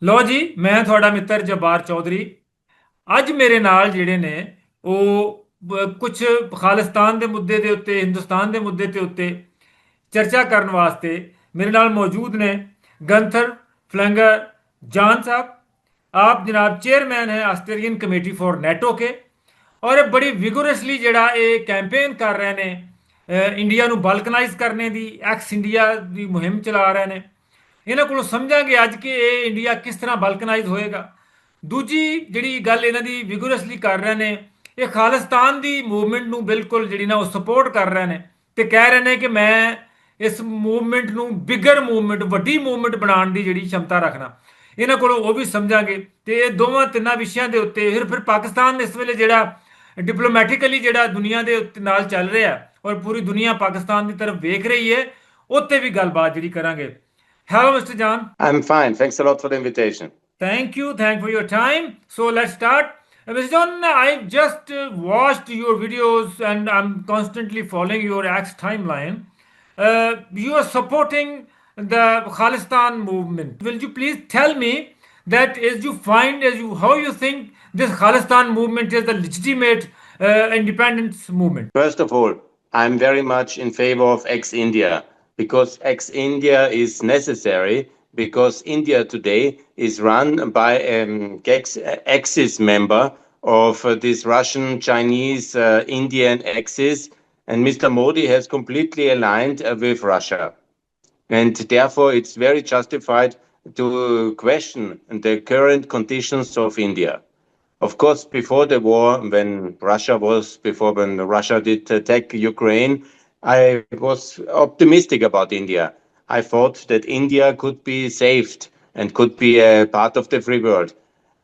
ਲੋ ਜੀ ਮੈਂ ਤੁਹਾਡਾ ਮਿੱਤਰ ਜਬਾਰ ਚੌਧਰੀ। ਅੱਜ ਮੇਰੇ ਨਾਲ ਜਿਹੜੇ ਨੇ ਉਹ ਕੁਝ ਖਾਲਿਸਤਾਨ ਦੇ ਮੁੱਦੇ ਦੇ ਉੱਤੇ, ਹਿੰਦੁਸਤਾਨ ਦੇ ਮੁੱਦੇ ਦੇ ਉੱਤੇ ਚਰਚਾ ਕਰਨ ਵਾਸਤੇ मेरे नाल मौजूद ने गंथर फ्लेंगर जान साहब। आप जनाब चेयरमैन हैं ऑस्ट्रेलियन कमेटी फॉर नेटो के और ये बड़ी विगोरसली जड़ा ये कैंपेन कर रहे ने इंडिया ਨੂੰ ਬਲਕਨਾਈਜ਼ ਕਰਨੇ ਦੀ ਐਕਸ ਇੰਡੀਆ ਦੀ ਮੁਹਿੰਮ ਚਲਾ ਰਹੇ ਨੇ। ਇਹਨਾਂ ਕੋਲੋਂ ਸਮਝਾਂਗੇ ਅੱਜ ਕਿ ਇਹ ਇੰਡੀਆ ਕਿਸ ਤਰ੍ਹਾਂ ਬਲਕਨਾਈਜ਼ ਹੋਏਗਾ। ਦੂਜੀ ਜਿਹੜੀ ਗੱਲ ਇਹਨਾਂ ਦੀ ਵਿਗੋਰਸਲੀ ਕਰ ਰਹੇ ਨੇ, ਇਹ ਖਾਲਿਸਤਾਨ ਦੀ ਮੂਵਮੈਂਟ ਨੂੰ ਬਿਲਕੁਲ ਜਿਹੜੀ ਨਾ ਉਹ ਸਪੋਰਟ ਕਰ ਰਹੇ ਨੇ ਤੇ ਕਹਿ ਰਹੇ ਨੇ ਕਿ ਮੈਂ ਇਸ ਮੂਵਮੈਂਟ ਨੂੰ ਬਿਗਰ ਮੂਵਮੈਂਟ, ਵੱਡੀ ਮੂਵਮੈਂਟ ਬਣਾਉਣ ਦੀ ਜਿਹੜੀ क्षमता ਰੱਖਣਾ। ਇਹਨਾਂ ਕੋਲੋਂ ਉਹ ਵੀ ਸਮਝਾਂਗੇ ਤੇ ਇਹ ਦੋਵਾਂ ਤਿੰਨਾਂ ਵਿਸ਼ਿਆਂ ਦੇ ਉੱਤੇ ਫਿਰ ਪਾਕਿਸਤਾਨ ਇਸ ਵੇਲੇ ਜਿਹੜਾ ਡਿਪਲੋਮੈਟਿਕਲੀ ਜਿਹੜਾ ਦੁਨੀਆ ਦੇ ਉੱਤੇ ਨਾਲ ਚੱਲ ਰਿਹਾ ਔਰ ਪੂਰੀ ਦੁਨੀਆ ਪਾਕਿਸਤਾਨ ਦੀ ਤਰਫ ਵੇਖ ਰਹੀ ਹੈ, ਉੱਤੇ ਵੀ ਗੱਲਬਾਤ ਜਿਹੜੀ ਕਰਾਂਗੇ। Hello, Mr. John. I'm fine. Thanks a lot for the invitation. Thank you. Thank for your time. So let's start. Mr. John, I've just watched your videos and I'm constantly following your X timeline. You are supporting the Khalistan movement. Will you please tell me that how you think this Khalistan movement is the legitimate independence movement? First of all, I'm very much in favor of ex-India because ex-India is necessary because India today is run by an Axis member of this Russian, Chinese, Indian Axis, and Mr. Modi has completely aligned with Russia. And therefore, it's very justified to question the current conditions of India. Of course, before the war, when Russia did attack Ukraine, I was optimistic about India. I thought that India could be saved and could be a part of the free world.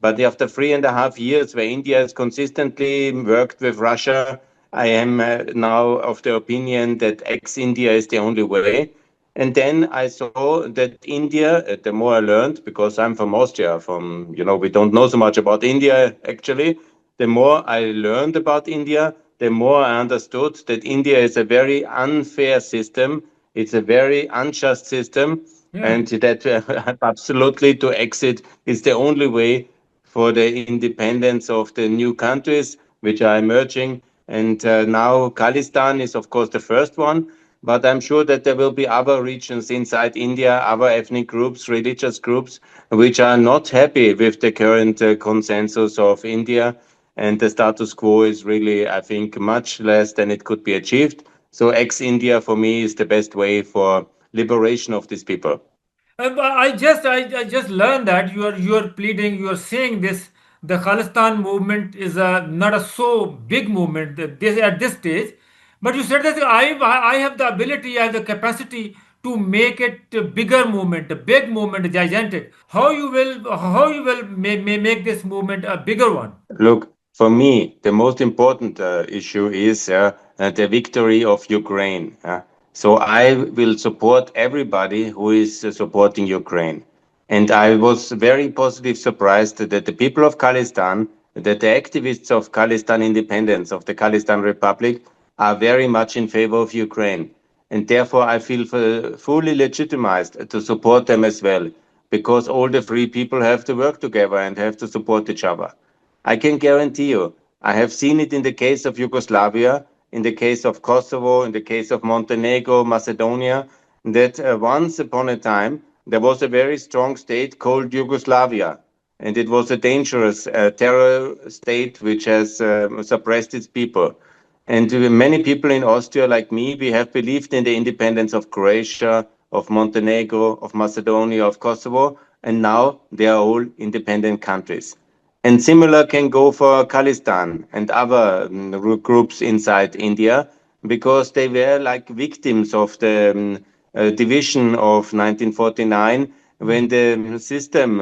But after 3.5 years, where India has consistently worked with Russia, I am now of the opinion that ex-India is the only way. And then I saw that India, the more I learned, because I'm from Austria, we don't know so much about India actually, the more I learned about India, the more I understood that India is a very unfair system. It's a very unjust system. Yeah. And that absolutely to exit is the only way for the independence of the new countries which are emerging. And now Kalistan is, of course, the first one. But I'm sure that there will be other regions inside India, other ethnic groups, religious groups, which are not happy with the current consensus of India. And the status quo is really, I think, much less than it could be achieved. So ex-India, for me, is the best way for liberation of these people. I just learned that you are pleading, you are saying this. The Khalistan movement is not a so big movement at this stage. But you said that I have the ability, I have the capacity to make it a bigger movement, a big movement, gigantic. How you will make this movement a bigger one? Look, for me, the most important issue is the victory of Ukraine. So I will support everybody who is supporting Ukraine. And I was very positive surprised that the people of Kalistan, that the activists of Kalistan independence, of the Kalistan Republic, are very much in favor of Ukraine. And therefore, I feel fully legitimized to support them as well, because all the free people have to work together and have to support each other. I can guarantee you, I have seen it in the case of Yugoslavia, in the case of Kosovo, in the case of Montenegro, Macedonia, that once upon a time, there was a very strong state called Yugoslavia. And it was a dangerous terror state which has suppressed its people. And many people in Austria, like me, we have believed in the independence of Croatia, of Montenegro, of Macedonia, of Kosovo, and now they are all independent countries. And similar can go for Khalistan and other groups inside India, because they were like victims of the division of 1949, when the system,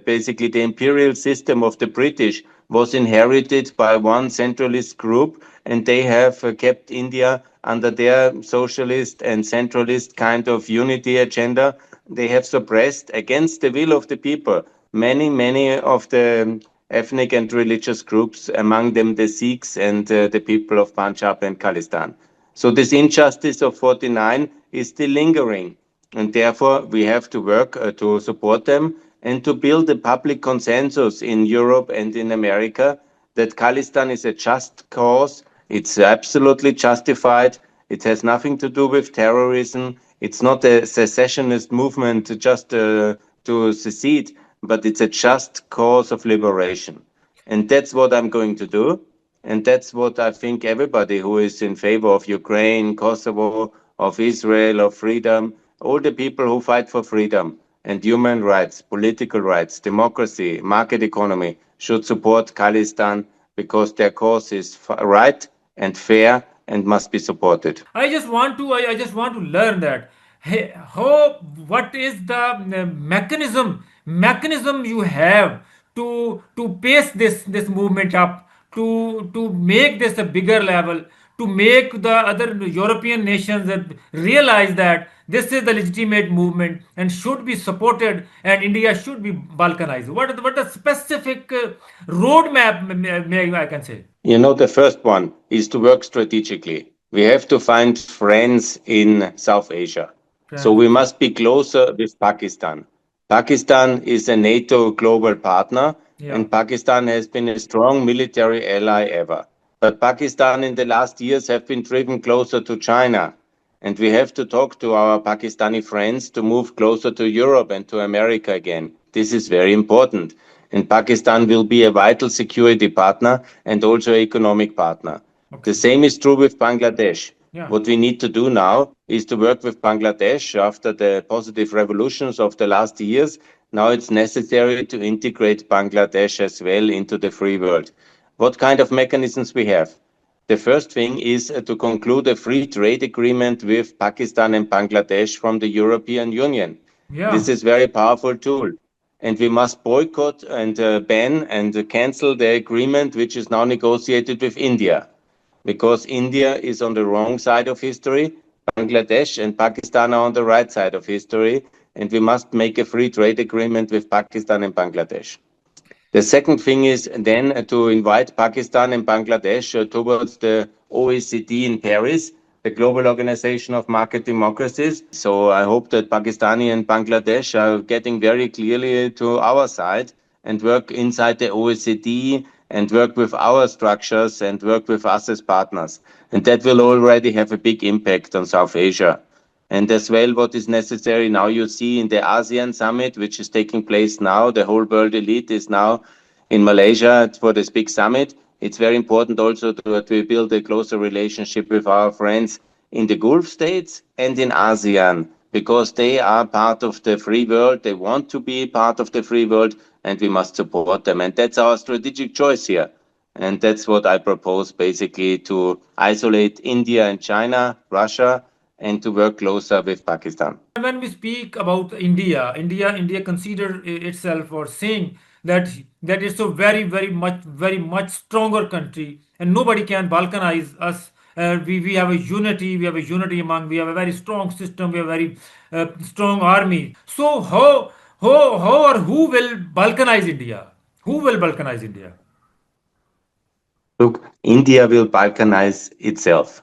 basically the imperial system of the British, was inherited by one centralist group, and they have kept India under their socialist and centralist kind of unity agenda. They have suppressed, against the will of the people, many of the ethnic and religious groups, among them the Sikhs and the people of Punjab and Kalistan. So this injustice of 49 is still lingering, and therefore we have to work to support them and to build a public consensus in Europe and in America that Khalistan is a just cause. It's absolutely justified. It has nothing to do with terrorism. It's not a secessionist movement to secede, but it's a just cause of liberation. And that's what I'm going to do. And that's what I think everybody who is in favor of Ukraine, Kosovo, of Israel, of freedom, all the people who fight for freedom and human rights, political rights, democracy, market economy should support Khalistan because their cause is right and fair and must be supported. I just want to learn that. Hey, how, what is the mechanism you have to pace this movement up, to make this a bigger level, to make the other European nations that realize that this is the legitimate movement and should be supported, and India should be balkanized. What the specific roadmap I can say? You know, the first one is to work strategically. We have to find friends in South Asia. So we Friends. must be closer with Pakistan. Pakistan is a NATO global partner, Yeah. and Pakistan has been a strong military ally ever. But Pakistan in the last years have been driven closer to China. And we have to talk to our Pakistani friends to move closer to Europe and to America again. This is very important. And Pakistan will be a vital security partner and also economic partner. The Okay. same is true with Bangladesh. Yeah. What we need to do now is to work with Bangladesh after the positive revolutions of the last years. Now it's necessary to integrate Bangladesh as well into the free world. What kind of mechanisms we have? The first thing is to conclude a free trade agreement with Pakistan and Bangladesh from the European Union. Yeah. This is a very powerful tool. And we must boycott and ban and cancel the agreement which is now negotiated with India. Because India is on the wrong side of history, Bangladesh and Pakistan are on the right side of history, and we must make a free trade agreement with Pakistan and Bangladesh. The second thing is then to invite Pakistan and Bangladesh towards the OECD in Paris, the Global Organization of Market Democracies. So I hope that Pakistani and Bangladesh are getting very clearly to our side and work inside the OECD and work with our structures and work with us as partners. And that will already have a big impact on South Asia. And as well, what is necessary now, you see in the ASEAN summit, which is taking place now, the whole world elite is now in Malaysia for this big summit. It's very important also that we build a closer relationship with our friends in the Gulf states and in ASEAN, because they are part of the free world. They want to be part of the free world, and we must support them. And that's our strategic choice here. And that's what I propose basically, to isolate India and China, Russia, and to work closer with Pakistan. When we speak about India consider itself or saying that it's a very much stronger country, and nobody can balkanize us. We have a unity. We have a unity among. We have a very strong system. We have a very strong army. So how or who will balkanize India? Who will balkanize India? Look, India will balkanize itself.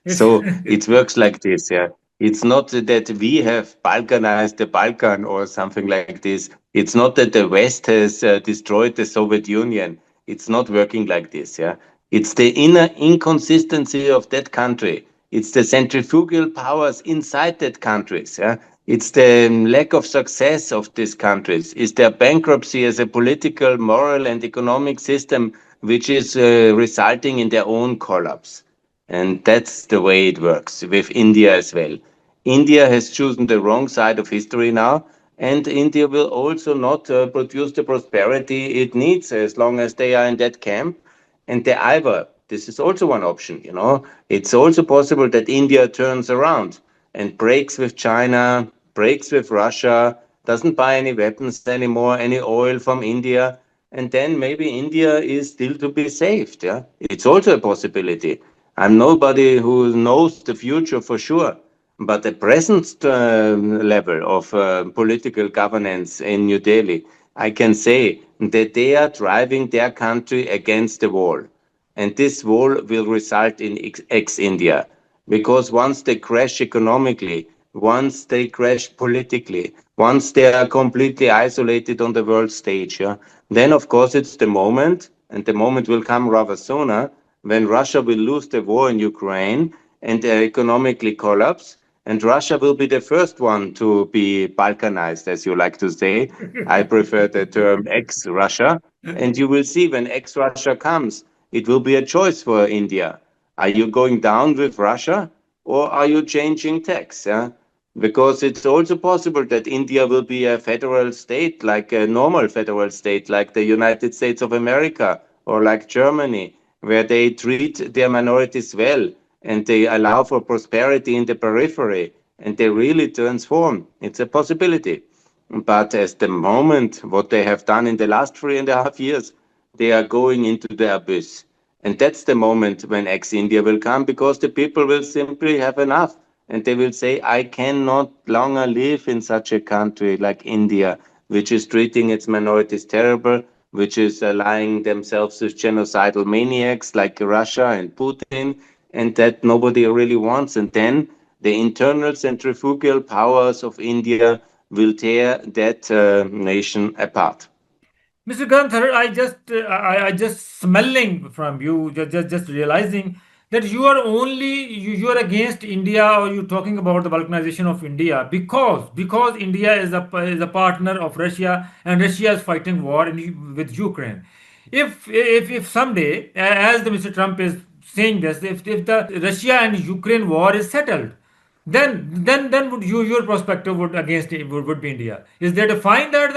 It's So it works like this, yeah. It's not that we have balkanized the Balkan or something like this. It's not that the West has destroyed the Soviet Union. It's not working like this, yeah. It's the inner inconsistency of that country. It's the centrifugal powers inside that countries, yeah. It's the lack of success of these countries. It's their bankruptcy as a political, moral, and economic system, which is resulting in their own collapse. And that's the way it works with India as well. India has chosen the wrong side of history now, and India will also not produce the prosperity it needs as long as they are in that camp. And the either, this is also one option, you know. It's also possible that India turns around and breaks with China, breaks with Russia, doesn't buy any weapons anymore, any oil from India, and then maybe India is still to be saved. Yeah, it's also a possibility. I'm nobody who knows the future for sure, but the present level of political governance in New Delhi, I can say that they are driving their country against the wall. And this wall will result in ex-India. Because once they crash economically, once they crash politically, once they are completely isolated on the world stage. Yeah? Then, of course, it's the moment, and the moment will come rather sooner, when Russia will lose the war in Ukraine and economically collapse. And Russia will be the first one to be Balkanized, as you like to say. I prefer the term ex Russia. And you will see when ex Russia comes, it will be a choice for India. Are you going down with Russia or are you changing tax? Yeah? Because it's also possible that India will be a federal state, like a normal federal state, like the United States of America or like Germany, where they treat their minorities well and they allow for prosperity in the periphery and they really transform. It's a possibility. But at the moment, what they have done in the last 3.5 years, they are going into the abyss. And that's the moment when ex-India will come because the people will simply have enough. And they will say, I cannot longer live in such a country like India, which is treating its minorities terrible, which is allying themselves with genocidal maniacs like Russia and Putin, and that nobody really wants. And then the internal centrifugal powers of India will tear that nation apart. Mr. Gunther, I just smelling from you, just realizing that you are against India, or you talking about the balkanization of India because India is a partner of Russia, and Russia is fighting war with Ukraine. If someday, as the Mr. Trump is saying this, if the Russia and Ukraine war is settled, then would your perspective would against it would be India. Is there to find that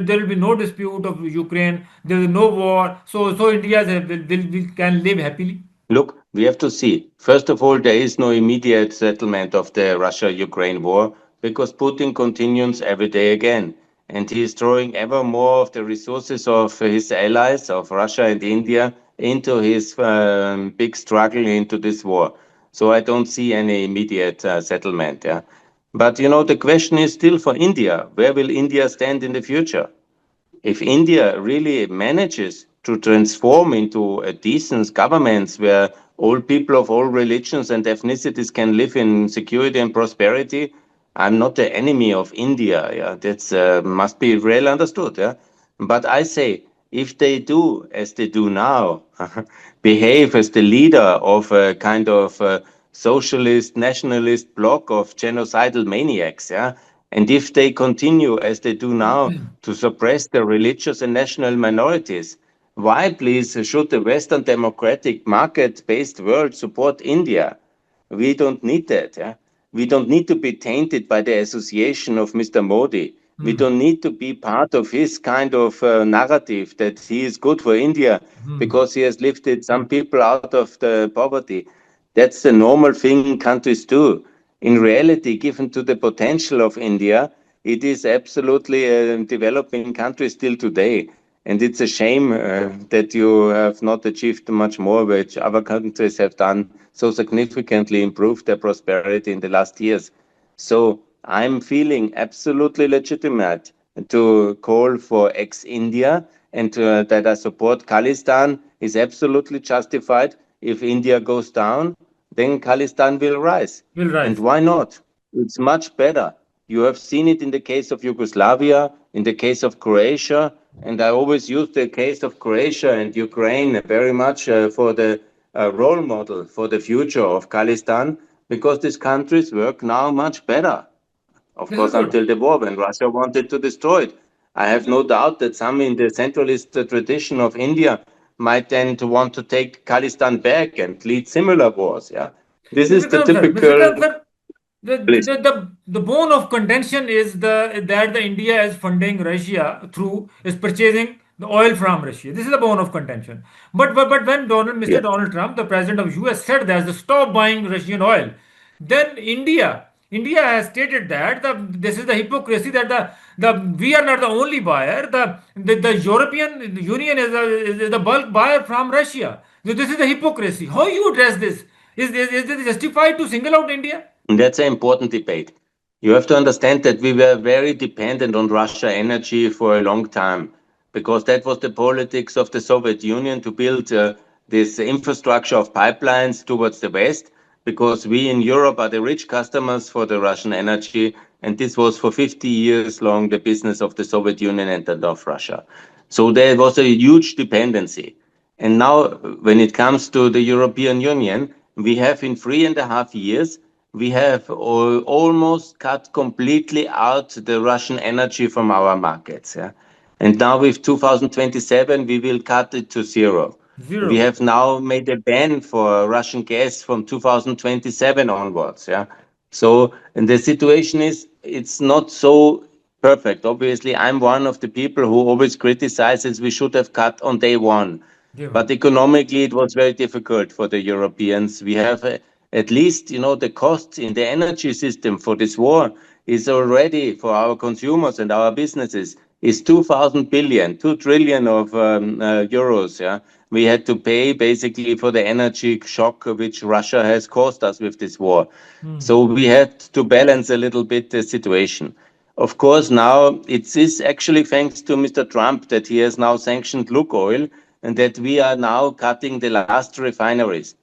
there will be no dispute of Ukraine, there is no war, so India will can live happily? Look, we have to see. First of all, there is no immediate settlement of the Russia-Ukraine war because Putin continues every day again. And he is throwing ever more of the resources of his allies, of Russia and India, into his big struggle into this war. So I don't see any immediate settlement. Yeah? But the question is still for India. Where will India stand in the future? If India really manages to transform into a decent government where all people of all religions and ethnicities can live in security and prosperity, I'm not the enemy of India. Yeah, that's must be well understood. Yeah, but I say if they do as they do now, behave as the leader of a kind of socialist nationalist bloc of genocidal maniacs, yeah, and if they continue as they do now to suppress the religious and national minorities, why, please, should the Western democratic market based world support India? We don't need that. Yeah? We don't need to be tainted by the association of Mr. Modi. We Hmm. don't need to be part of his kind of narrative that he is good for India Hmm. because he has lifted some people out of the poverty. That's the normal thing countries do. In reality, given to the potential of India, it is absolutely a developing country still today. And it's a shame that you have not achieved much more, which other countries have done so significantly improved their prosperity in the last years. So I'm feeling absolutely legitimate to call for ex-India and that I support Khalistan is absolutely justified. If India goes down, then Khalistan will rise. Will And rise. why not? It's much better. You have seen it in the case of Yugoslavia, in the case of Croatia, and I always use the case of Croatia and Ukraine very much for the role model for the future of Khalistan because these countries work now much better. Of This is course, good. until the war when Russia wanted to destroy it. I have no doubt that some in the centralist tradition of India might then to want to take Khalistan back and lead similar wars. Yeah, this is the Mr. typical. Gunther, the bone of contention is the India is funding Russia through is purchasing the oil from Russia. This is the bone of contention. But when Mr. Yeah. Donald Trump, the president of US, said that to stop buying Russian oil, then India has stated that this is the hypocrisy that the we are not the only buyer. The European Union is the bulk buyer from Russia. So this is the hypocrisy. How you address this? Is it justified to single out India? And that's an important debate. You have to understand that we were very dependent on Russia energy for a long time because that was the politics of the Soviet Union to build this infrastructure of pipelines towards the West because we in Europe are the rich customers for the Russian energy and this was for 50 years long the business of the Soviet Union and then of Russia. So there was a huge dependency. And now, when it comes to the European Union, we have in 3.5 years, we have almost cut completely out the Russian energy from our markets. Yeah? And now with 2027, we will cut it to zero. We Zero. have now made a ban for Russian gas from 2027 onwards. Yeah. So, and the situation is, it's not so perfect. Obviously, I'm one of the people who always criticizes we should have cut on day one. Given. But economically, it was very difficult for the Europeans. We have at least, the costs in the energy system for this war is already for our consumers and our businesses is 2,000 billion, 2 trillion of euros. Yeah, we had to pay basically for the energy shock which Russia has caused us with this war. So we had to balance a little bit the situation. Of course, now it is actually thanks to Mr. Trump that he has now sanctioned Lukoil and that we are now cutting the last refineries.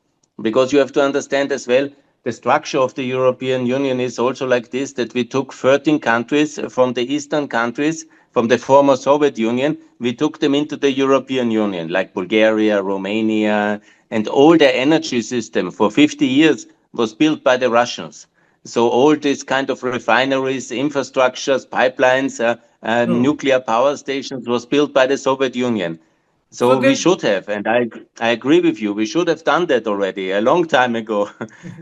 Because you have to understand as well, the structure of the European Union is also like this, that we took 13 countries from the eastern countries, from the former Soviet Union, we took them into the European Union, like Bulgaria, Romania, and all their energy system for 50 years was built by the Russians. So all these kind of refineries, infrastructures, pipelines, So, nuclear power stations was built by the Soviet Union. so So we then, should have, and I agree with you, we should have done that already a long time ago.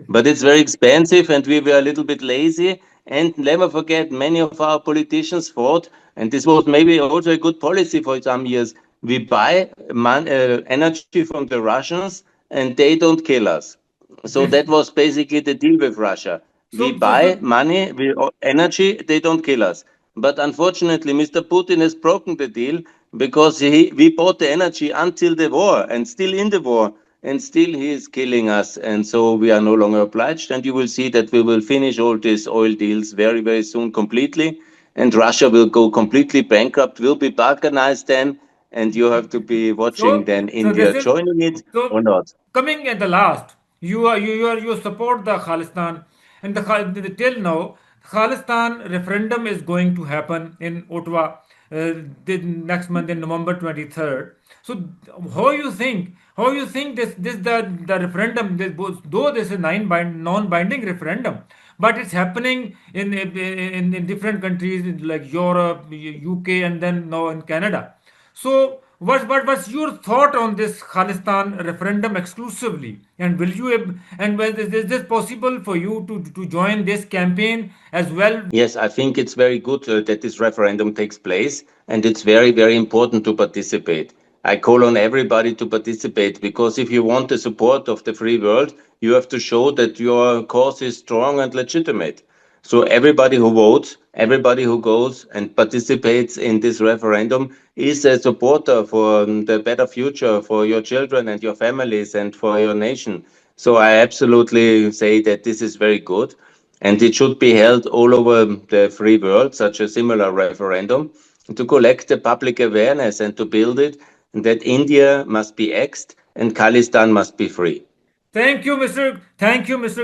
But it's very expensive and we were a little bit lazy. And never forget, many of our politicians thought, and this was maybe also a good policy for some years, we buy energy from the Russians and they don't kill us. So this, that was basically the deal with Russia. We buy so, money, energy, they don't kill us. But unfortunately, Mr. Putin has broken the deal because we bought the energy until the war and still in the war, and still he is killing us. And so we are no longer obliged. And you will see that we will finish all these oil deals very, very soon completely. And Russia will go completely bankrupt, will be balkanized then. And you have to be watching so, then so this India is joining it or so not. coming at the last. You support the Khalistan, and till now, Khalistan referendum is going to happen in Ottawa the next month in November 23rd. So how you think this the referendum though this is non-binding referendum, but it's happening in different countries like Europe, UK, and then now in Canada. So, what's your thought on this Khalistan referendum exclusively? And will you and is this possible for you to join this campaign as well? Yes, I think it's very good that this referendum takes place, and it's very, very important to participate. I call on everybody to participate because if you want the support of the free world, you have to show that your cause is strong and legitimate. So everybody who votes, everybody who goes and participates in this referendum is a supporter for the better future for your children and your families and for your nation. So I absolutely say that this is very good. And it should be held all over the free world, such a similar referendum, to collect the public awareness and to build it that India must be axed and Khalistan must be free. Thank you, Mr.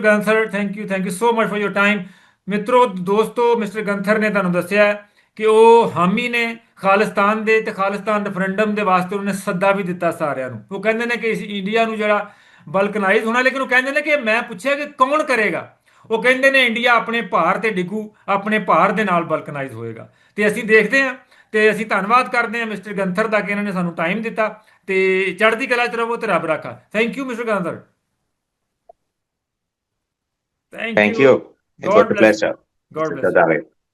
Gunther. Thank you so much for your time. ਮਿੱਤਰੋ ਦੋਸਤੋ mister ਗੰਥਰ ਨੇ ਤੁਹਾਨੂੰ ਦੱਸਿਆ ਕਿ ਉਹ ਹਾਮੀ ਨੇ ਖਾਲਿਸਤਾਨ ਦੇ ਤੇ ਖਾਲਿਸਤਾਨ ਰੈਫਰੈਂਡਮ ਦੇ ਵਾਸਤੇ ਉਹਨੇ ਸੱਦਾ ਵੀ ਦਿੱਤਾ ਸਾਰਿਆਂ ਨੂੰ ਉਹ ਕਹਿੰਦੇ ਨੇ ਕਿ ਇੰਡੀਆ ਨੂੰ ਜਿਹੜਾ ਬਲਕਨਾਈਜ਼ ਹੋਣਾ ਲੇਕਿਨ ਉਹ ਕਹਿੰਦੇ ਨੇ ਕਿ ਮੈਂ ਪੁੱਛਿਆ ਕਿ ਕੌਣ ਕਰੇਗਾ ਉਹ ਕਹਿੰਦੇ ਨੇ ਇੰਡੀਆ ਆਪਣੇ ਭਾਰ ਤੇ ਡਿੱਗੂ ਆਪਣੇ ਭਾਰ ਦੇ ਨਾਲ ਬਲਕਨਾਈਜ਼ ਹੋਏਗਾ ਤੇ ਅਸੀਂ ਦੇਖਦੇ ਹਾਂ ਤੇ ਅਸੀਂ ਧੰਨਵਾਦ ਕਰਦੇ ਹਾਂ ਮਿਸਟਰ ਗੰਥਰ ਦਾ ਕਿ ਇਹਨਾਂ ਨੇ ਸਾਨੂੰ ਟਾਈਮ ਦਿੱਤਾ ਤੇ ਚੜ੍ਹਦੀ ਕਲਾ ਚ ਰਹੋ ਤੇ ਰੱਬ ਰਾਖਾ thank you mister Gunther thank Thank you you. It was God a bless you. pleasure, God Mr. bless you. Chaudhary.